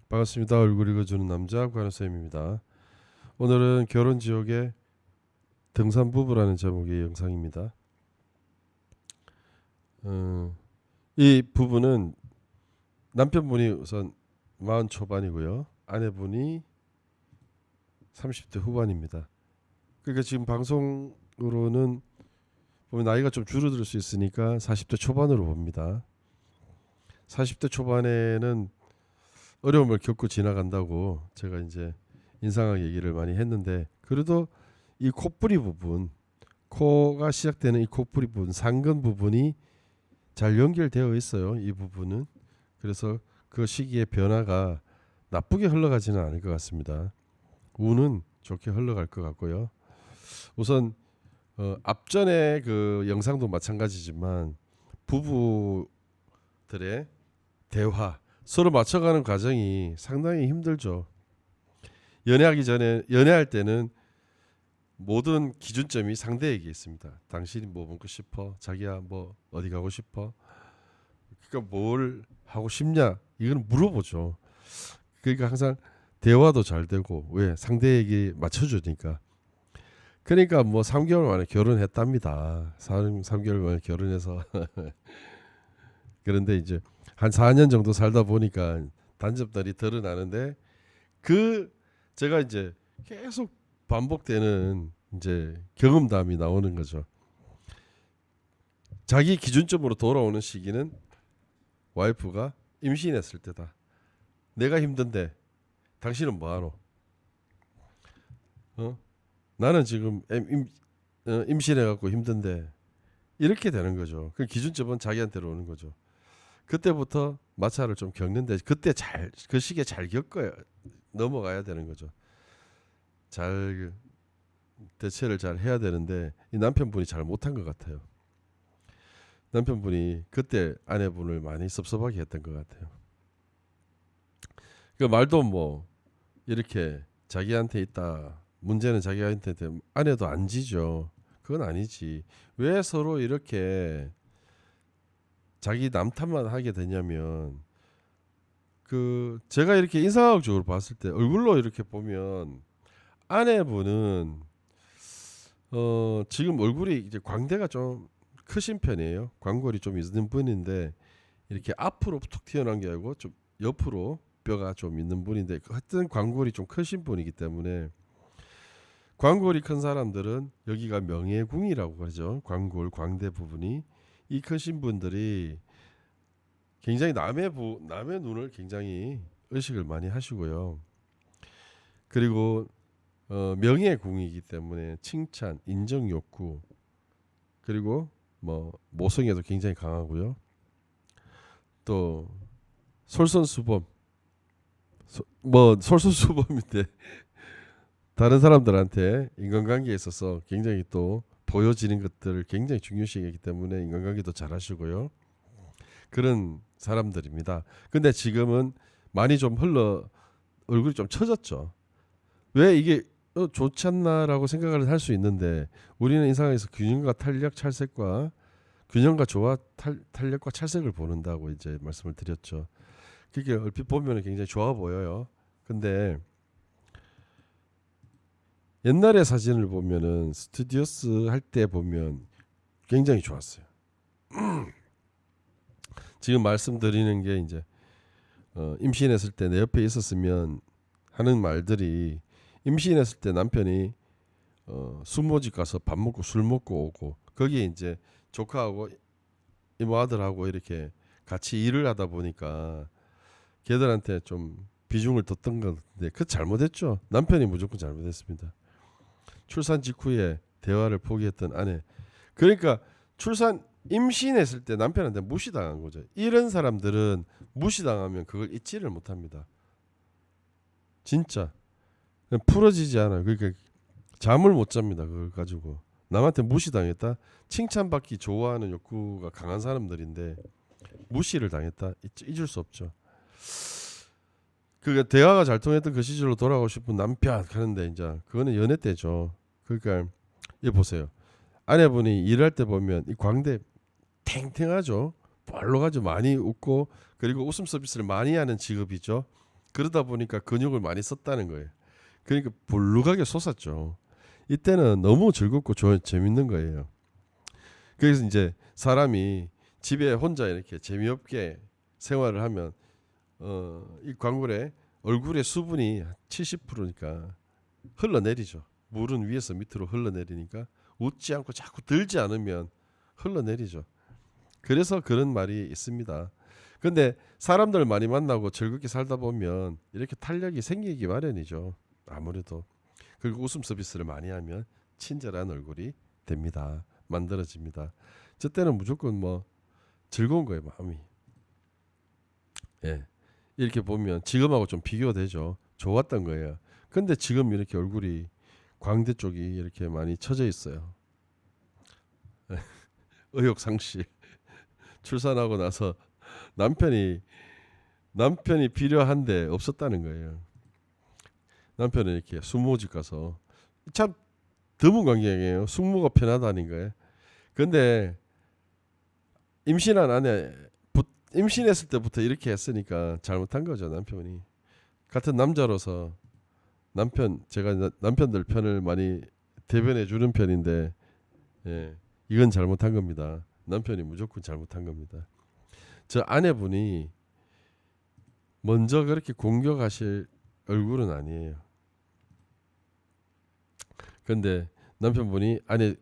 반갑습니다. 얼굴 읽어주는 남자 관우쌤입니다. 오늘은 결혼지옥의 등산부부라는 제목의 영상입니다. 이 부부는 남편분이 우선 40 초반이고요. 아내분이 30대 후반입니다. 그러니까 지금 방송으로는 보면 나이가 좀 줄어들 수 있으니까 40대 초반으로 봅니다. 40대 초반에는 어려움을 겪고 지나간다고 제가 이제 인상학 얘기를 많이 했는데, 그래도 이 콧부리 부분, 코가 시작되는 이 콧부리 부분, 상근 부분이 잘 연결되어 있어요. 이 부분은. 그래서 그 시기의 변화가 나쁘게 흘러가지는 않을 것 같습니다. 운은 좋게 흘러갈 것 같고요. 우선 앞전에 그 영상도 마찬가지지만 부부들의 대화, 서로 맞춰가는 과정이 상당히 힘들죠. 연애할 때는 모든 기준점이 상대에게 있습니다. 당신이 뭐 먹고 싶어? 자기야 뭐 어디 가고 싶어? 그러니까 뭘 하고 싶냐? 이건 물어보죠. 그러니까 항상 대화도 잘 되고, 왜? 상대에게 맞춰주니까. 그러니까 뭐 3개월 만에 결혼했답니다. 3개월 만에 결혼해서 그런데 이제 한 4년 정도 살다 보니까 단점들이 드러나는데, 그 제가 이제 계속 반복되는 이제 경험담이 나오는 거죠. 자기 기준점으로 돌아오는 시기는 와이프가 임신했을 때다. 내가 힘든데 당신은 뭐하노? 나는 지금 임신해갖고 힘든데, 이렇게 되는 거죠. 그 기준점은 자기한테로 오는 거죠. 그때부터 마찰을 좀 겪는데, 그때 그 시기에 잘 겪어야 넘어가야 되는 거죠. 잘 대처를 잘 해야 되는데, 이 남편분이 잘 못한 것 같아요. 남편분이 그때 아내분을 많이 섭섭하게 했던 것 같아요. 그 말도 뭐 이렇게 자기한테 있다, 문제는 자기한테 있다, 아내도 안 지죠. 그건 아니지. 왜 서로 이렇게 자기 남 탓만 하게 되냐면, 그 제가 이렇게 인상학적으로 봤을 때 얼굴로 이렇게 보면 아내분은 지금 얼굴이 이제 광대가 좀 크신 편이에요. 광골이 좀 있는 분인데, 이렇게 앞으로 툭 튀어나온 게 아니고 좀 옆으로 뼈가 좀 있는 분인데, 하여튼 광골이 좀 크신 분이기 때문에, 광골이 큰 사람들은 여기가 명예궁이라고 그러죠. 광골, 광대 부분이. 이 크신 분들이 굉장히 남의 눈을 굉장히 의식을 많이 하시고요. 그리고 명예궁이기 때문에 칭찬, 인정 욕구, 그리고 뭐 모성애도 굉장히 강하고요. 또 솔선수범, 뭐 솔선수범인데 다른 사람들한테 인간관계에 있어서 굉장히 또 보여지는 것들을 굉장히 중요시하기 때문에 인간관계도 잘하시고요. 그런 사람들입니다. 근데 지금은 많이 좀 얼굴이 좀 처졌죠. 왜 이게 좋지 않나라고 생각을 할 수 있는데, 우리는 인상에서 균형과 탄력, 찰색과 균형과 조화, 탄력과 찰색을 보는다고 이제 말씀을 드렸죠. 그게 얼핏 보면 굉장히 좋아 보여요. 근데 옛날의 사진을 보면은, 스튜디오스 할 때 보면 굉장히 좋았어요. 지금 말씀드리는 게 이제 임신했을 때 내 옆에 있었으면 하는 말들이, 임신했을 때 남편이 수모집 가서 밥 먹고 술 먹고 오고, 거기에 이제 조카하고 이모 아들하고 이렇게 같이 일을 하다 보니까 걔들한테 좀 비중을 뒀던 건데, 그 잘못했죠. 남편이 무조건 잘못했습니다. 출산 직후에 대화를 포기했던 아내. 그러니까 임신했을 때 남편한테 무시당한 거죠. 이런 사람들은 무시당하면 그걸 잊지를 못합니다. 진짜 풀어지지 않아요. 그러니까 잠을 못 잡니다. 그걸 가지고 남한테 무시당했다. 칭찬받기 좋아하는 욕구가 강한 사람들인데 무시를 당했다. 잊을 수 없죠. 그 대화가 잘 통했던 그 시절로 돌아가고 싶은 남편 하는데, 이제 그거는 연애 때죠. 그러니까 이 보세요. 아내분이 일할 때 보면 이 광대 탱탱하죠. 볼록하죠. 많이 웃고, 그리고 웃음 서비스를 많이 하는 직업이죠. 그러다 보니까 근육을 많이 썼다는 거예요. 그러니까 볼록하게 솟았죠. 이때는 너무 즐겁고 재밌는 거예요. 그래서 이제 사람이 집에 혼자 이렇게 재미없게 생활을 하면 이 광골에 얼굴의 수분이 70%니까 흘러내리죠. 물은 위에서 밑으로 흘러내리니까 웃지 않고 자꾸 들지 않으면 흘러내리죠. 그래서 그런 말이 있습니다. 근데 사람들 많이 만나고 즐겁게 살다 보면 이렇게 탄력이 생기기 마련이죠. 아무래도. 그리고 웃음 서비스를 많이 하면 친절한 얼굴이 됩니다. 만들어집니다. 저 때는 무조건 뭐 즐거운 거예요, 마음이. 예. 이렇게 보면 지금하고 좀 비교되죠. 좋았던 거예요. 근데 지금 이렇게 얼굴이 광대 쪽이 이렇게 많이 처져 있어요. 의욕상실. 출산하고 나서 남편이 필요한데 없었다는 거예요. 남편은 이렇게 숙모집 가서 참 드문 광경이에요. 숙모가 편하다는 거예요. 근데 임신했을 때부터 이렇게 했으니까 잘못한 거죠, 남편이. 같은 남자로서 제가 남편들 편을 많이 대변해 주는 편인데, 예, 이건 잘못한 겁니다. 남편이 무조건 잘못한 겁니다. 저 아내분이 먼저 그렇게 공격하실 얼굴은 아니에요. 근데 남편분이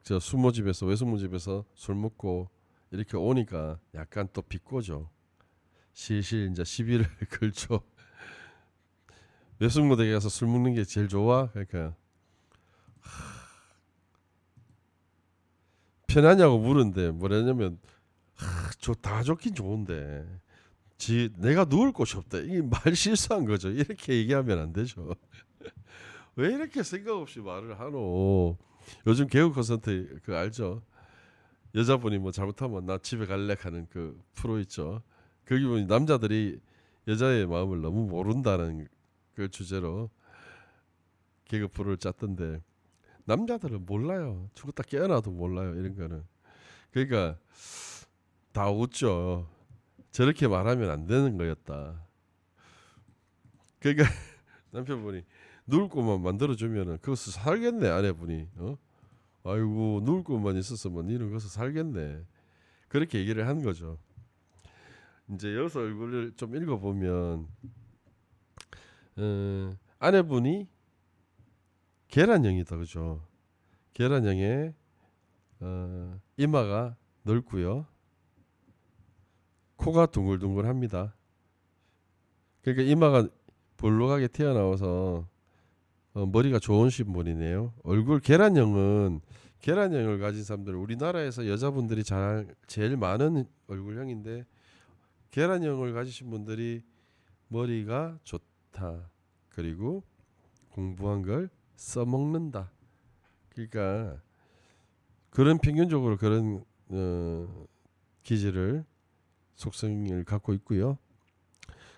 저 숙모집에서 외숙모집에서 술 먹고 이렇게 오니까 약간 또 비꼬죠. 실실 이제 시비를 걸죠. 외숙모댁에 가서 술 먹는 게 제일 좋아? 그러니까 편하냐고 물은데 뭐냐면 다 좋긴 좋은데 내가 누울 곳이 없다. 이게 말 실수한 거죠. 이렇게 얘기하면 안 되죠. 왜 이렇게 생각 없이 말을 하노? 요즘 개그 콘서트 그 알죠? 여자분이 뭐 잘못하면 나 집에 갈래 하는 그 프로 있죠. 거기 보면 남자들이 여자의 마음을 너무 모른다는 그 주제로 개그 프로를 짰던데 남자들은 몰라요. 죽었다 깨어나도 몰라요. 이런 거는. 그러니까 다 웃죠. 저렇게 말하면 안 되는 거였다. 그러니까 남편분이 누울 곳만 만들어주면은 그것을 살겠네 아내분이. 아이고 누울 곳만 있었으면 니는 거기서 살겠네. 그렇게 얘기를 한 거죠. 이제 여기서 얼굴을 좀 읽어보면 아내분이 계란형이다, 그죠? 계란형에 이마가 넓고요, 코가 둥글둥글합니다. 그러니까 이마가 볼록하게 튀어나와서 머리가 좋으신 분이네요. 얼굴 계란형을 가진 사람들 우리나라에서 여자분들이 제일 많은 얼굴형인데 계란형을 가지신 분들이 머리가 좋다. 그리고 공부한 걸 써먹는다. 그러니까 그런 평균적으로 그런 기질을 속성을 갖고 있고요.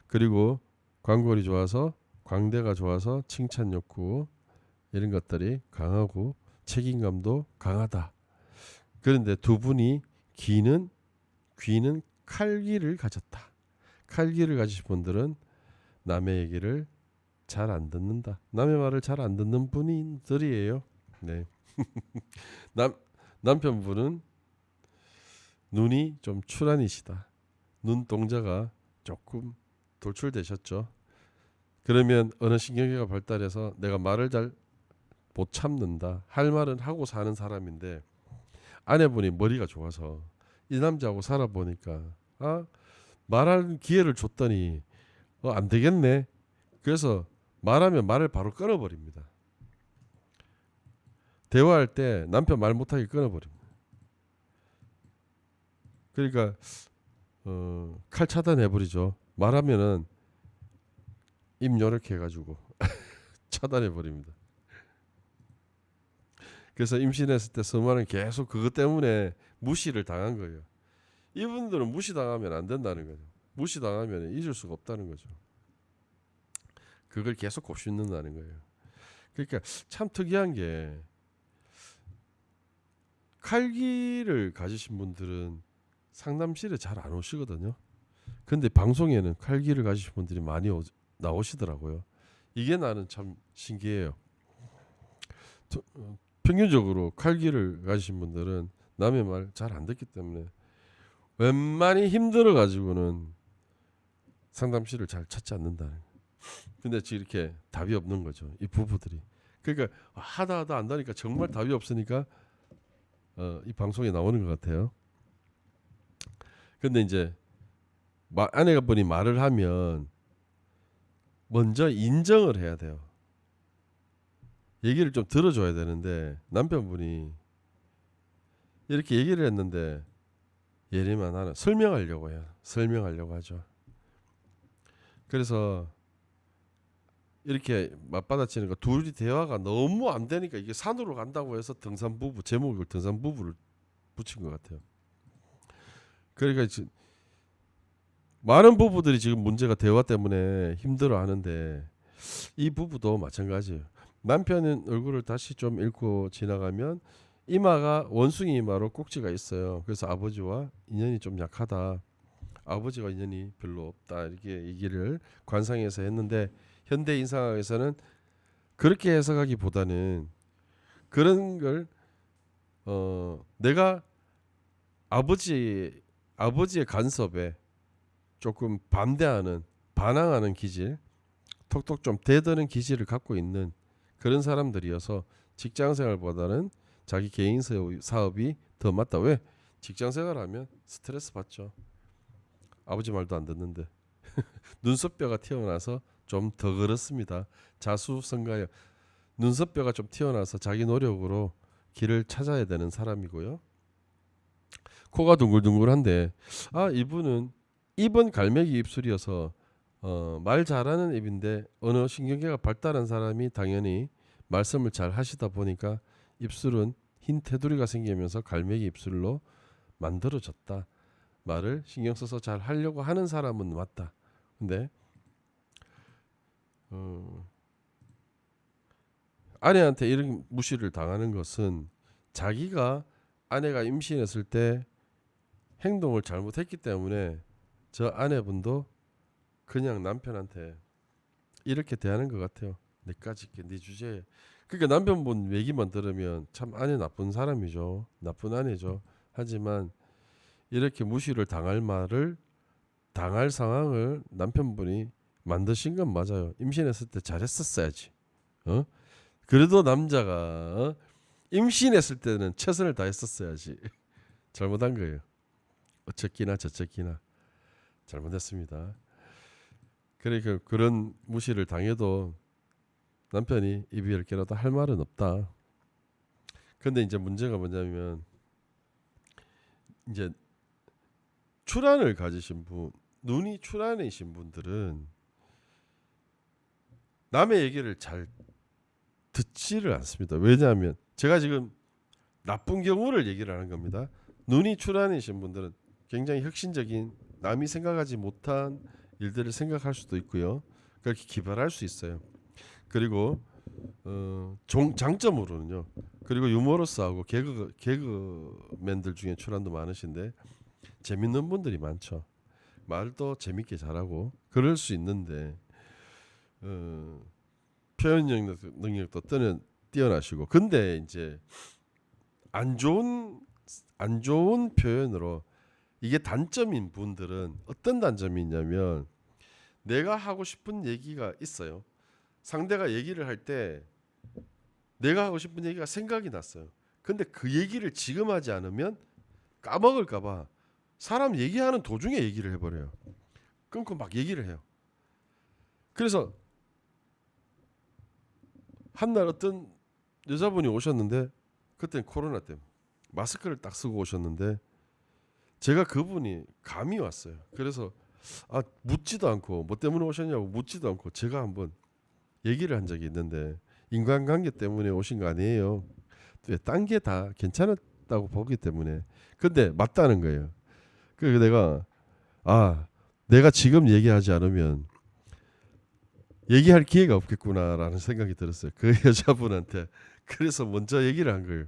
그리고 광골이 좋아서 광대가 좋아서 칭찬 욕구 이런 것들이 강하고 책임감도 강하다. 그런데 두 분이 귀는 칼귀를 가졌다. 칼귀를 가지신 분들은 남의 얘기를 잘 안 듣는다. 남의 말을 잘 안 듣는 분들이에요. 네. 남편분은 눈이 좀 출한이시다. 눈동자가 조금 돌출되셨죠. 그러면 어느 신경계가 발달해서 내가 말을 잘 못 참는다. 할 말은 하고 사는 사람인데 아내분이 머리가 좋아서 이 남자하고 살아보니까 말할 기회를 줬더니 안 되겠네. 그래서 말하면 말을 바로 끊어버립니다. 대화할 때 남편 말 못하게 끊어버립니다. 그러니까 칼 차단해버리죠. 말하면은 입 요렇게 해가지고 차단해버립니다. 그래서 임신했을 때 서마는 계속 그것 때문에 무시를 당한 거예요. 이분들은 무시당하면 안 된다는 거죠. 무시당하면 잊을 수가 없다는 거죠. 그걸 계속 곱씹는다는 거예요. 그러니까 참 특이한 게 칼기를 가지신 분들은 상담실에 잘 안 오시거든요. 근데 방송에는 칼기를 가지신 분들이 많이 나오시더라고요. 이게 나는 참 신기해요. 평균적으로 칼기를 가지신 분들은 남의 말 잘 안 듣기 때문에 웬만히 힘들어 가지고는 상담실을 잘 찾지 않는다는 거예요. 근데 지금 이렇게 답이 없는 거죠. 이 부부들이. 그러니까 하다 안다니까 정말 답이 없으니까 이 방송에 나오는 것 같아요. 근데 이제 아내가 분이 말을 하면 먼저 인정을 해야 돼요. 얘기를 좀 들어줘야 되는데 남편분이 이렇게 얘기를 했는데 예리만 하는 설명하려고 해요. 설명하려고 하죠. 그래서 이렇게 맞받아치는 거 둘이 대화가 너무 안 되니까 이게 산으로 간다고 해서 등산부부 제목을 등산부부를 붙인 것 같아요. 그러니까 지금 많은 부부들이 지금 문제가 대화 때문에 힘들어하는데 이 부부도 마찬가지예요. 남편은 얼굴을 다시 좀 읽고 지나가면 이마가 원숭이 이마로 꼭지가 있어요. 그래서 아버지와 인연이 좀 약하다. 아버지와 인연이 별로 없다. 이렇게 얘기를 관상에서 했는데 현대인 상황에서는 그렇게 해석하기보다는 그런 걸 내가 아버지의 간섭에 조금 반대하는 반항하는 기질, 톡톡 좀 대드는 기질을 갖고 있는 그런 사람들이어서 직장생활보다는 자기 개인 사업이 더 맞다. 왜? 직장생활하면 스트레스 받죠. 아버지 말도 안 듣는데 눈썹뼈가 튀어나와서 좀 더 그렇습니다. 자수성가요. 눈썹뼈가 좀 튀어나와서 자기 노력으로 길을 찾아야 되는 사람이고요. 코가 둥글둥글한데 이분은 입은 갈매기 입술이어서 말 잘하는 입인데 언어 신경계가 발달한 사람이 당연히 말씀을 잘 하시다 보니까 입술은 흰 테두리가 생기면서 갈매기 입술로 만들어졌다. 말을 신경 써서 잘 하려고 하는 사람은 맞다. 근데 아내한테 이런 무시를 당하는 것은 자기가 아내가 임신했을 때 행동을 잘못했기 때문에 저 아내분도 그냥 남편한테 이렇게 대하는 것 같아요. 내까지 네 주제에. 그러니까 남편분 얘기만 들으면 참 아내 나쁜 사람이죠. 나쁜 아내죠. 하지만 이렇게 무시를 당할 상황을 남편분이 만드신 건 맞아요. 임신했을 때 잘했었어야지. 그래도 남자가 임신했을 때는 최선을 다했었어야지. 잘못한 거예요. 어쨌기나 저쨌기나 잘못했습니다. 그러니까 그런 무시를 당해도 남편이 입이 열 개라도 할 말은 없다. 근데 이제 문제가 뭐냐면 이제 출안을 가지신 분, 눈이 출안이신 분들은 남의 얘기를 잘 듣지를 않습니다. 왜냐하면 제가 지금 나쁜 경우를 얘기를 하는 겁니다. 눈이 출안이신 분들은 굉장히 혁신적인 남이 생각하지 못한 일들을 생각할 수도 있고요. 그렇게 기발할 수 있어요. 그리고 장점으로는요. 그리고 유머러스하고 개그맨들 중에 출안도 많으신데 재밌는 분들이 많죠. 말도 재밌게 잘하고 그럴 수 있는데 표현 능력도 뛰어나시고 근데 이제 안 좋은 표현으로 이게 단점인 분들은 어떤 단점이 있냐면 내가 하고 싶은 얘기가 있어요. 상대가 얘기를 할 때 내가 하고 싶은 얘기가 생각이 났어요. 근데 그 얘기를 지금 하지 않으면 까먹을까 봐 사람 얘기하는 도중에 얘기를 해버려요. 끊고 막 얘기를 해요. 그래서 한날 어떤 여자분이 오셨는데 그때는 코로나 때문에 마스크를 딱 쓰고 오셨는데 제가 그분이 감이 왔어요. 그래서 묻지도 않고 뭐 때문에 오셨냐고 묻지도 않고 제가 한번 얘기를 한 적이 있는데 인간관계 때문에 오신 거 아니에요. 딴 게 다 괜찮았다고 보기 때문에. 근데 맞다는 거예요. 그래서 내가 지금 얘기하지 않으면 얘기할 기회가 없겠구나라는 생각이 들었어요. 그 여자분한테. 그래서 먼저 얘기를 한 거예요.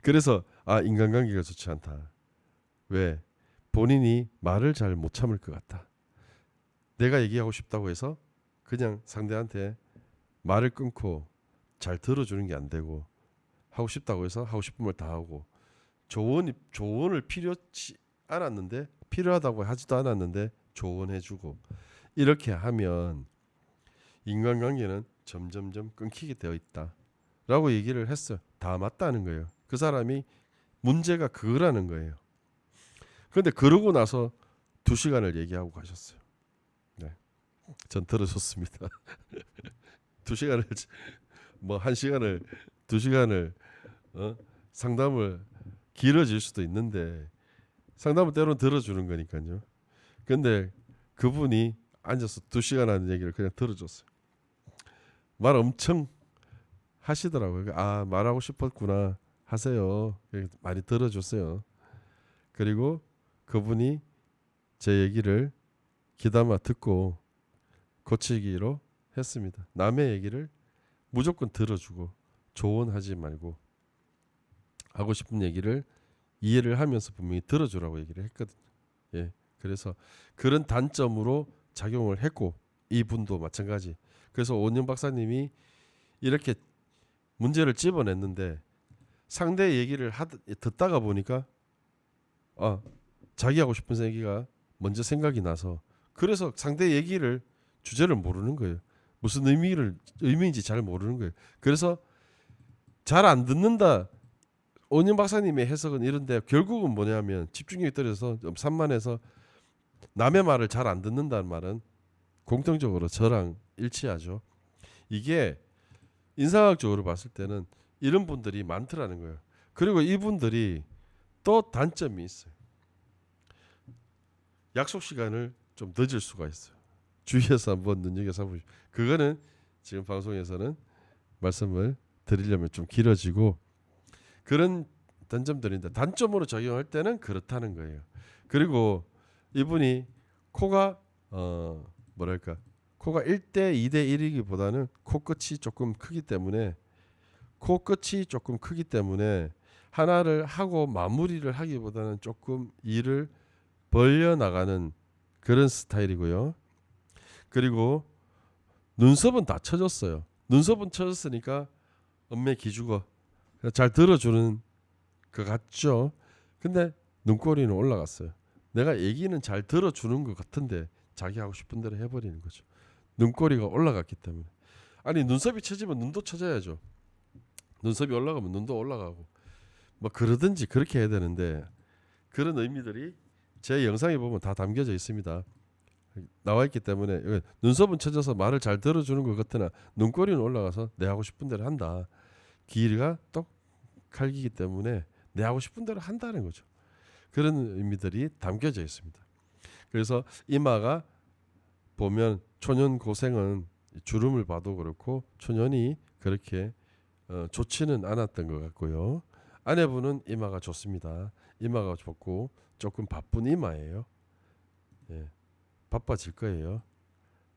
그래서 인간관계가 좋지 않다. 왜? 본인이 말을 잘 못 참을 것 같다. 내가 얘기하고 싶다고 해서 그냥 상대한테 말을 끊고 잘 들어주는 게 안 되고, 하고 싶다고 해서 하고 싶은 말 다 하고, 조언을 필요치 않았는데, 필요하다고 하지도 않았는데 조언해주고, 이렇게 하면 인간관계는 점점점 끊기게 되어 있다라고 얘기를 했어요. 다 맞다는 거예요. 그 사람이 문제가 그거라는 거예요. 그런데 그러고 나서 2시간을 얘기하고 가셨어요. 네. 전 들으셨습니다. 2시간을 뭐 1시간을 2시간을 상담을 길어질 수도 있는데, 상담은 때로는 들어주는 거니까요. 근데 그분이 앉아서 2시간 하는 얘기를 그냥 들어줬어요. 말 엄청 하시더라고요. 아, 말하고 싶었구나, 하세요. 많이 들어줬어요. 그리고 그분이 제 얘기를 귀담아 듣고 고치기로 했습니다. 남의 얘기를 무조건 들어주고 조언하지 말고, 하고 싶은 얘기를 이해를 하면서 분명히 들어주라고 얘기를 했거든요. 예, 그래서 그런 단점으로 작용을 했고, 이분도 마찬가지. 그래서 오은영 박사님이 이렇게 문제를 집어냈는데, 상대 얘기를 듣다가 보니까 자기 하고 싶은 얘기가 먼저 생각이 나서, 그래서 상대 얘기를 주제를 모르는 거예요. 무슨 의미인지 잘 모르는 거예요. 그래서 잘 안 듣는다. 오은영 박사님의 해석은 이런데, 결국은 뭐냐면 집중력이 떨어져서 산만해서 남의 말을 잘 안 듣는다는 말은 공통적으로 저랑 일치하죠. 이게 인상학적으로 봤을 때는 이런 분들이 많더라는 거예요. 그리고 이분들이 또 단점이 있어요. 약속 시간을 좀 늦을 수가 있어요. 주위에서 한번 눈여겨서 보십시오. 그거는 지금 방송에서는 말씀을 드리려면 좀 길어지고, 그런 단점들인데 단점으로 적용할 때는 그렇다는 거예요. 그리고 이분이 코가 코가 1대 2대 1이기보다는 코끝이 조금 크기 때문에 하나를 하고 마무리를 하기보다는 조금 일을 벌려 나가는 그런 스타일이고요. 그리고 눈썹은 다 쳐졌어요. 눈썹은 쳐졌으니까 엄매 기죽어 잘 들어주는 것 같죠. 근데 눈꼬리는 올라갔어요. 내가 얘기는 잘 들어주는 것 같은데 자기 하고 싶은 대로 해버리는 거죠. 눈꼬리가 올라갔기 때문에. 아니, 눈썹이 쳐지면 눈도 쳐져야죠. 눈썹이 올라가면 눈도 올라가고 뭐 그러든지 그렇게 해야 되는데, 그런 의미들이 제 영상에 보면 다 담겨져 있습니다. 나와 있기 때문에 눈썹은 쳐져서 말을 잘 들어주는 것 같으나 눈꼬리는 올라가서 내 하고 싶은 대로 한다. 길이가 똑 갈기기 때문에 내 하고 싶은 대로 한다는 거죠. 그런 의미들이 담겨져 있습니다. 그래서 이마가 보면 초년 고생은 주름을 봐도 그렇고 초년이 그렇게 좋지는 않았던 것 같고요. 아내분은 이마가 좋습니다. 이마가 좋고 조금 바쁜 이마예요. 예, 바빠질 거예요.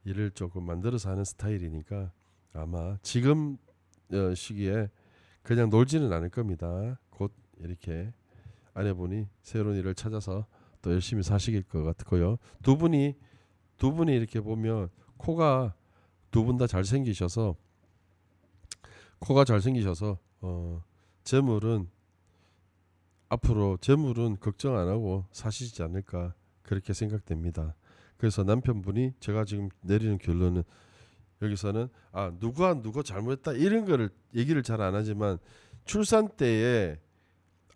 일을 조금 만들어서 하는 스타일이니까 아마 지금 시기에 그냥 놀지는 않을 겁니다. 곧 이렇게 아내분이 새로운 일을 찾아서 또 열심히 사시길 것 같고요. 두 분이 이렇게 보면 코가 두 분 다 잘생기셔서 재물은 앞으로 재물은 걱정 안 하고 사시지 않을까 그렇게 생각됩니다. 그래서 남편분이, 제가 지금 내리는 결론은 여기서는 누가 잘못했다 이런 거를 얘기를 잘 안 하지만, 출산 때에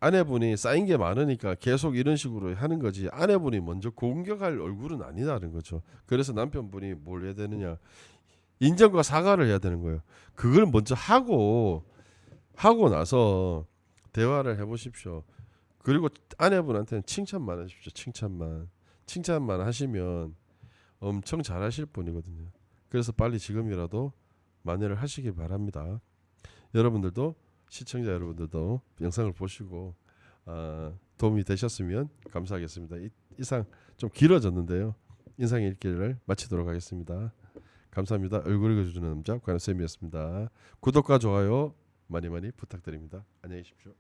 아내분이 쌓인 게 많으니까 계속 이런 식으로 하는 거지, 아내분이 먼저 공격할 얼굴은 아니다는 거죠. 그래서 남편분이 뭘 해야 되느냐, 인정과 사과를 해야 되는 거예요. 그걸 먼저 하고 나서 대화를 해보십시오. 그리고 아내분한테는 칭찬만 하십시오. 칭찬만 하시면 엄청 잘하실 분이거든요. 그래서 빨리 지금이라도 만회를 하시기 바랍니다. 여러분들도, 시청자 여러분들도 영상을 보시고 도움이 되셨으면 감사하겠습니다. 이상 좀 길어졌는데요. 인상 읽기를 마치도록 하겠습니다. 감사합니다. 얼굴 읽어주는 남자 관우쌤이었습니다. 구독과 좋아요 많이 부탁드립니다. 안녕히 계십시오.